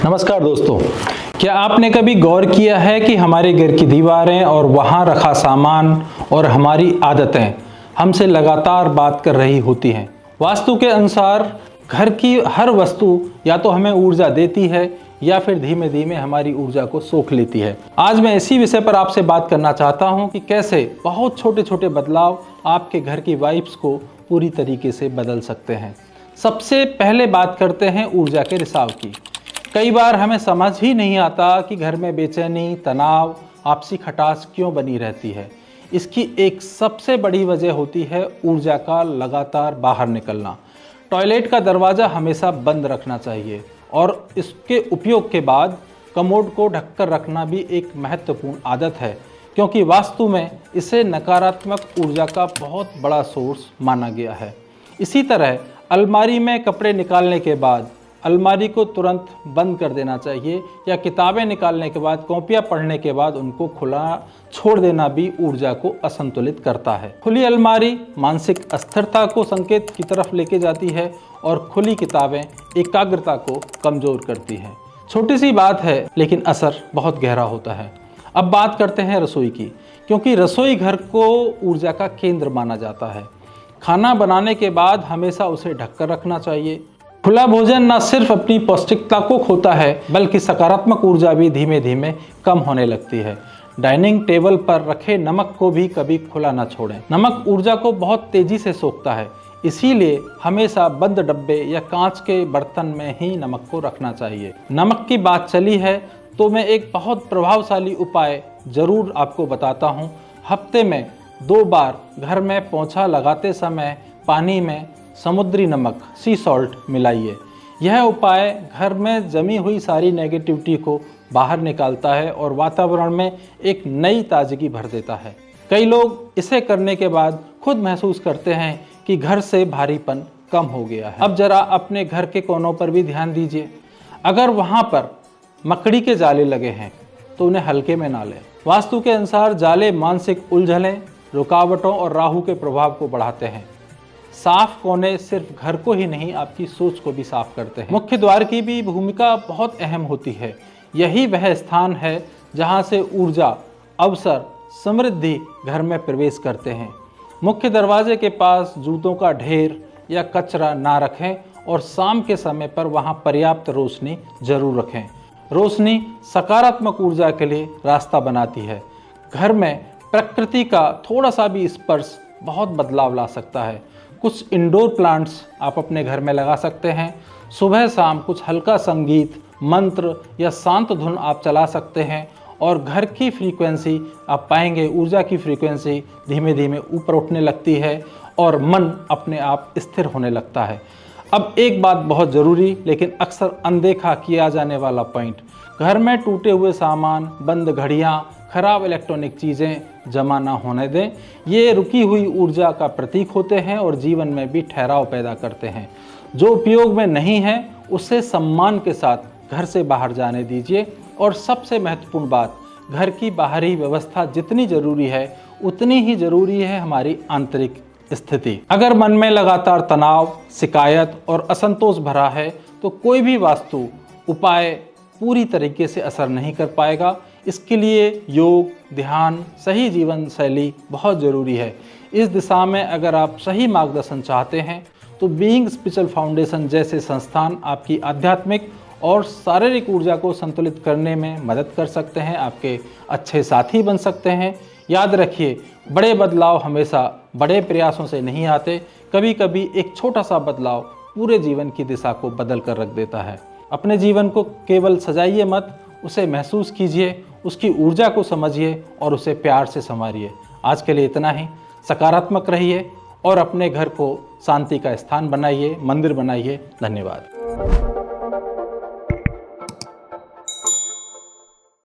नमस्कार दोस्तों, क्या आपने कभी गौर किया है कि हमारे घर की दीवारें और वहाँ रखा सामान और हमारी आदतें हमसे लगातार बात कर रही होती हैं। वास्तु के अनुसार घर की हर वस्तु या तो हमें ऊर्जा देती है या फिर धीमे धीमे हमारी ऊर्जा को सोख लेती है। आज मैं इसी विषय पर आपसे बात करना चाहता हूँ कि कैसे बहुत छोटे छोटे बदलाव आपके घर की वाइब्स को पूरी तरीके से बदल सकते हैं। सबसे पहले बात करते हैं ऊर्जा के रिसाव की। कई बार हमें समझ ही नहीं आता कि घर में बेचैनी, तनाव, आपसी खटास क्यों बनी रहती है। इसकी एक सबसे बड़ी वजह होती है ऊर्जा का लगातार बाहर निकलना। टॉयलेट का दरवाज़ा हमेशा बंद रखना चाहिए और इसके उपयोग के बाद कमोड को ढककर रखना भी एक महत्वपूर्ण आदत है, क्योंकि वास्तु में इसे नकारात्मक ऊर्जा का बहुत बड़ा सोर्स माना गया है। इसी तरह अलमारी में कपड़े निकालने के बाद अलमारी को तुरंत बंद कर देना चाहिए या किताबें निकालने के बाद, कॉपियाँ पढ़ने के बाद उनको खुला छोड़ देना भी ऊर्जा को असंतुलित करता है। खुली अलमारी मानसिक अस्थिरता को संकेत की तरफ लेके जाती है और खुली किताबें एकाग्रता को कमज़ोर करती हैं। छोटी सी बात है लेकिन असर बहुत गहरा होता है। अब बात करते हैं रसोई की, क्योंकि रसोई घर को ऊर्जा का केंद्र माना जाता है। खाना बनाने के बाद हमेशा उसे ढककर रखना चाहिए। खुला भोजन न सिर्फ अपनी पौष्टिकता को खोता है बल्कि सकारात्मक ऊर्जा भी धीमे धीमे कम होने लगती है। डाइनिंग टेबल पर रखे नमक को भी कभी खुला न छोड़ें। नमक ऊर्जा को बहुत तेजी से सोखता है, इसीलिए हमेशा बंद डब्बे या कांच के बर्तन में ही नमक को रखना चाहिए। नमक की बात चली है तो मैं एक बहुत प्रभावशाली उपाय जरूर आपको बताता हूँ। हफ्ते में 2 बार घर में पोंछा लगाते समय पानी में समुद्री नमक, सी सॉल्ट मिलाइए। यह उपाय घर में जमी हुई सारी नेगेटिविटी को बाहर निकालता है और वातावरण में एक नई ताजगी भर देता है। कई लोग इसे करने के बाद खुद महसूस करते हैं कि घर से भारीपन कम हो गया है। अब जरा अपने घर के कोनों पर भी ध्यान दीजिए। अगर वहाँ पर मकड़ी के जाले लगे हैं तो उन्हें हल्के में ना लें। वास्तु के अनुसार जाले मानसिक उलझनें, रुकावटों और राहु के प्रभाव को बढ़ाते हैं। साफ कोने सिर्फ घर को ही नहीं, आपकी सोच को भी साफ करते हैं। मुख्य द्वार की भी भूमिका बहुत अहम होती है। यही वह स्थान है जहां से ऊर्जा, अवसर, समृद्धि घर में प्रवेश करते हैं। मुख्य दरवाजे के पास जूतों का ढेर या कचरा ना रखें और शाम के समय पर वहां पर्याप्त रोशनी जरूर रखें। रोशनी सकारात्मक ऊर्जा के लिए रास्ता बनाती है। घर में प्रकृति का थोड़ा सा भी स्पर्श बहुत बदलाव ला सकता है। कुछ इंडोर प्लांट्स आप अपने घर में लगा सकते हैं। सुबह शाम कुछ हल्का संगीत, मंत्र या शांत धुन आप चला सकते हैं और घर की फ्रीक्वेंसी आप पाएंगे, ऊर्जा की फ्रीक्वेंसी धीमे धीमे ऊपर उठने लगती है और मन अपने आप स्थिर होने लगता है। अब एक बात बहुत ज़रूरी लेकिन अक्सर अनदेखा किया जाने वाला पॉइंट, घर में टूटे हुए सामान, बंद घड़ियाँ, खराब इलेक्ट्रॉनिक चीज़ें जमा ना होने दें। ये रुकी हुई ऊर्जा का प्रतीक होते हैं और जीवन में भी ठहराव पैदा करते हैं। जो उपयोग में नहीं है उसे सम्मान के साथ घर से बाहर जाने दीजिए। और सबसे महत्वपूर्ण बात, घर की बाहरी व्यवस्था जितनी ज़रूरी है उतनी ही ज़रूरी है हमारी आंतरिक स्थिति। अगर मन में लगातार तनाव, शिकायत और असंतोष भरा है तो कोई भी वास्तु उपाय पूरी तरीके से असर नहीं कर पाएगा। इसके लिए योग, ध्यान, सही जीवन शैली बहुत ज़रूरी है। इस दिशा में अगर आप सही मार्गदर्शन चाहते हैं तो बीइंग स्पिरिचुअल फाउंडेशन जैसे संस्थान आपकी आध्यात्मिक और शारीरिक ऊर्जा को संतुलित करने में मदद कर सकते हैं, आपके अच्छे साथी बन सकते हैं। याद रखिए, बड़े बदलाव हमेशा बड़े प्रयासों से नहीं आते। कभी कभी एक छोटा सा बदलाव पूरे जीवन की दिशा को बदल कर रख देता है। अपने जीवन को केवल सजाइए मत, उसे महसूस कीजिए, उसकी ऊर्जा को समझिए और उसे प्यार से संवारिए। आज के लिए इतना ही। सकारात्मक रहिए और अपने घर को शांति का स्थान बनाइए, मंदिर बनाइए। धन्यवाद।